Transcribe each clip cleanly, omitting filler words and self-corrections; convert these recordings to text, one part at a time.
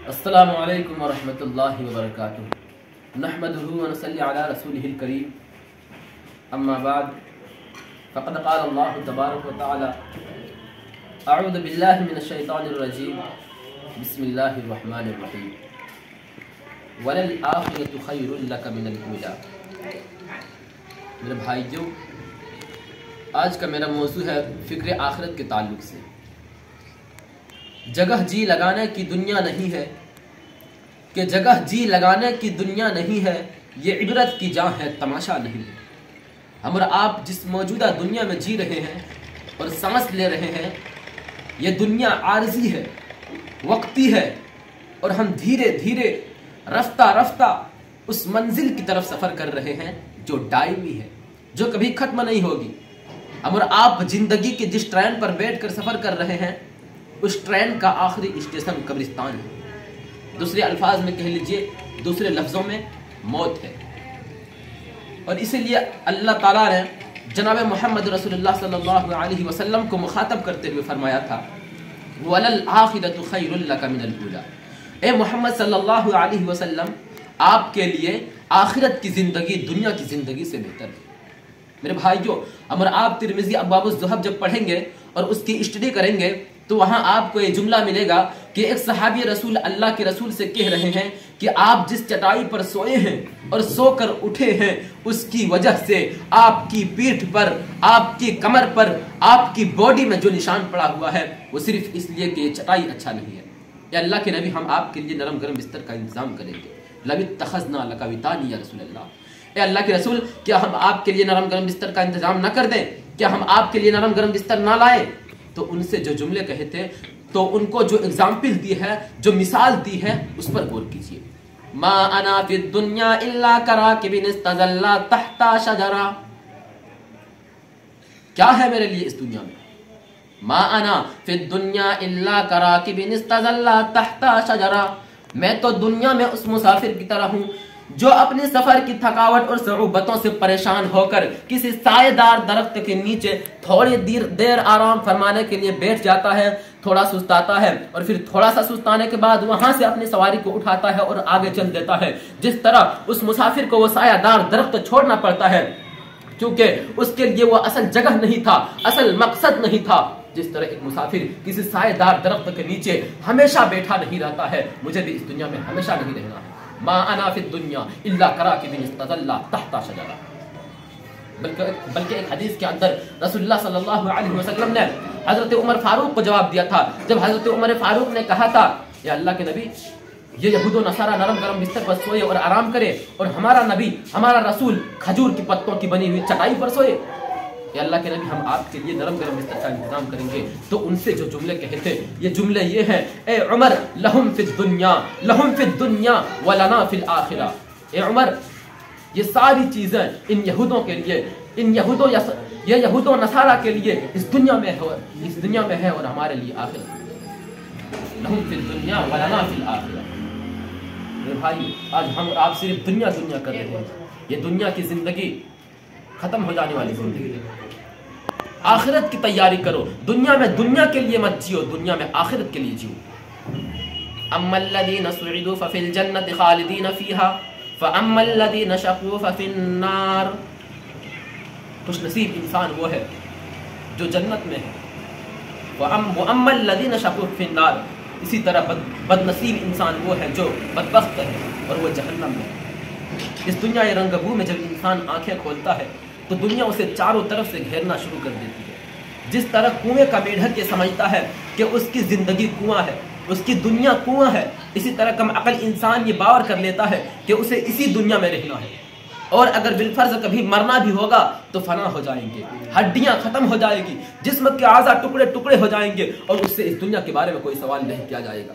السلام علیکم ورحمۃ اللہ وبرکاتہ نحمده ونصلی علی رسوله الکریم اما بعد فقد قال اللہ تبارک وتعالی اعوذ باللہ من الشیطان الرجیم بسم اللہ الرحمن الرحیم وللآخرۃ خیر لک من الاولی۔ میرے بھائیو، آج کا میرا موضوع ہے فکر آخرت کے تعلق سے۔ جگہ جی لگانے کی دنیا نہیں ہے کہ جگہ جی لگانے کی دنیا نہیں ہے، یہ عبرت کی جاں ہے، تماشا نہیں ہے۔ ہم اور آپ جس موجودہ دنیا میں جی رہے ہیں اور سانس لے رہے ہیں، یہ دنیا عارضی ہے، وقتی ہے، اور ہم دھیرے دھیرے رفتہ رفتہ اس منزل کی طرف سفر کر رہے ہیں جو دائمی ہے، جو کبھی ختم نہیں ہوگی۔ ہم اور آپ زندگی کے جس ٹرین پر بیٹھ کر سفر کر رہے ہیں، اس ٹرین کا آخری اسٹیشن قبرستان ہے، دوسرے الفاظ میں کہہ لیجئے، دوسرے لفظوں میں موت ہے۔ اور اسی لیے اللہ تعالیٰ نے جناب محمد رسول اللہ صلی اللہ علیہ وسلم کو مخاطب کرتے ہوئے فرمایا تھا وَلَلْآخِرَةُ خَيْرٌ لَكَ مِنَ الْأُولَىٰ۔ اے محمد صلی اللہ علیہ وسلم، آپ کے لیے آخرت کی زندگی دنیا کی زندگی سے بہتر ہے۔ میرے بھائیو، ہم اور آپ ترمذی ابواب الزہد جب پڑھیں گے اور اس کی اسٹڈی کریں گے تو وہاں آپ کو یہ جملہ ملے گا کہ ایک صحابی رسول اللہ کے رسول سے کہہ رہے ہیں کہ آپ جس چٹائی پر سوئے ہیں اور سو کر اٹھے ہیں، اس کی وجہ سے آپ کی پیٹھ پر، آپ کی کمر پر، آپ کی باڈی میں جو نشان پڑا ہوا ہے وہ صرف اس لیے کہ یہ چٹائی اچھا نہیں ہے۔ یا اللہ کے نبی، ہم آپ کے لیے نرم گرم بستر کا انتظام کریں گے۔ لَوِ اتَّخَذْنَا لَكَ وِطَانًا یا رسول اللہ، اے اللہ کے رسول، کیا ہم آپ کے لیے نرم گرم بستر کا انتظام نہ کر دیں؟ کیا ہم آپ کے لیے نرم گرم بستر نہ لائیں؟ تو ان سے جو جملے کہے تھے، تو ان کو جو اگزامپل دی ہے، جو مثال دی ہے، اس پر غور کیجئے۔ ما انا فی الدنیا الا کراکب استظل تحت شجرہ، کیا ہے میرے لیے اس دنیا میں؟ ما انا فی الدنیا الا کراکب استظل تحت شجرہ، میں تو دنیا میں اس مسافر کی طرح ہوں جو اپنے سفر کی تھکاوٹ اور صعوبتوں سے پریشان ہو کر کسی سائے دار درخت کے نیچے تھوڑی دیر آرام فرمانے کے لیے بیٹھ جاتا ہے، تھوڑا سستاتا ہے، اور پھر تھوڑا سا سستانے کے بعد وہاں سے اپنی سواری کو اٹھاتا ہے اور آگے چل دیتا ہے۔ جس طرح اس مسافر کو وہ سایہ دار درخت چھوڑنا پڑتا ہے کیونکہ اس کے لیے وہ اصل جگہ نہیں تھا، اصل مقصد نہیں تھا، جس طرح ایک مسافر کسی سایہ دار درخت کے نیچے ہمیشہ بیٹھا نہیں رہتا ہے، مجھے بھی اس دنیا میں ہمیشہ نہیں رہنا ہے۔ ما انا فی الدنیا الا کراکب استظل تحت شجرہ، بلکہ ایک حدیث کے اندر رسول اللہ صلی اللہ علیہ وسلم نے حضرت عمر فاروق کو جواب دیا تھا، جب حضرت عمر فاروق نے کہا تھا یا اللہ کے نبی، یہ یہود و نصارہ نرم گرم بستر پر سوئے اور آرام کرے اور ہمارا نبی، ہمارا رسول کھجور کی پتوں کی بنی ہوئی چٹائی پر سوئے، یا اللہ کے نبی، ہم آپ کے لیے نرم گرم بستر کا انتظام کریں گے۔ تو ان سے جو جملے کہے تھے، یہ جملے یہ ہیں، اے عمر، لہم فی الدنیا ولنا فی الآخرہ، اے عمر، یہ ساری چیزیں ان یہودوں کے لیے، یہ یہود و نصارہ کے لیے اس دنیا میں ہے اور ہمارے لیے آخرت میں۔ لہم فی الدنیا ولنا فی الآخرہ۔ میرے بھائی، آج ہم آپ صرف دنیا کر رہے ہیں، یہ دنیا کی زندگی ختم ہو جانے والی زندگی ہے۔ آخرت کی تیاری کرو، دنیا میں دنیا کے لیے مت جیو، دنیا میں آخرت کے لیے جیو۔ اما الذین سعدوا ففی الجنۃ خالدین فیہا فاما الذین شقوا ففی النار، خوش نصیب انسان وہ ہے جو جنت میں ہے، واما الذین شقوا ففی النار، اسی طرح بد نصیب انسان وہ ہے جو بدبخت ہے اور وہ جہنم میں ہے۔ اس دنیا رنگبو میں جب انسان آنکھیں کھولتا ہے تو دنیا اسے چاروں طرف سے گھیرنا شروع کر دیتی ہے۔ جس طرح کنویں کا میڈک یہ سمجھتا ہے کہ اس کی زندگی کنواں ہے، اس کی دنیا کنواں ہے، اسی طرح کم عقل انسان یہ باور کر لیتا ہے کہ اسے اسی دنیا میں رہنا ہے، اور اگر بالفرض کبھی مرنا بھی ہوگا تو فنا ہو جائیں گے، ہڈیاں ختم ہو جائے گی، جسم کے اعضاء ٹکڑے ٹکڑے ہو جائیں گے، اور اس سے اس دنیا کے بارے میں کوئی سوال نہیں کیا جائے گا۔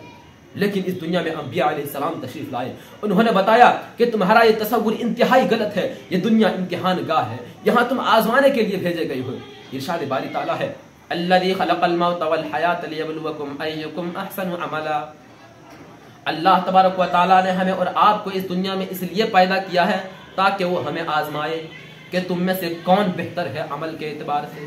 لیکن اس دنیا میں انبیاء علیہ السلام تشریف لائے، انہوں نے بتایا کہ تمہارا یہ تصور انتہائی غلط ہے، یہ دنیا امتحان گاہ ہے، یہاں تم آزمانے کے لیے بھیجے گئے ہو۔ ارشاد باری تعالیٰ ہے الذی خلق الموت والحیات لیبلوکم ایکم احسن عملا، اللہ تبارک و تعالیٰ نے ہمیں اور آپ کو اس دنیا میں اس لیے پیدا کیا ہے تاکہ وہ ہمیں آزمائے کہ تم میں سے کون بہتر ہے عمل کے اعتبار سے۔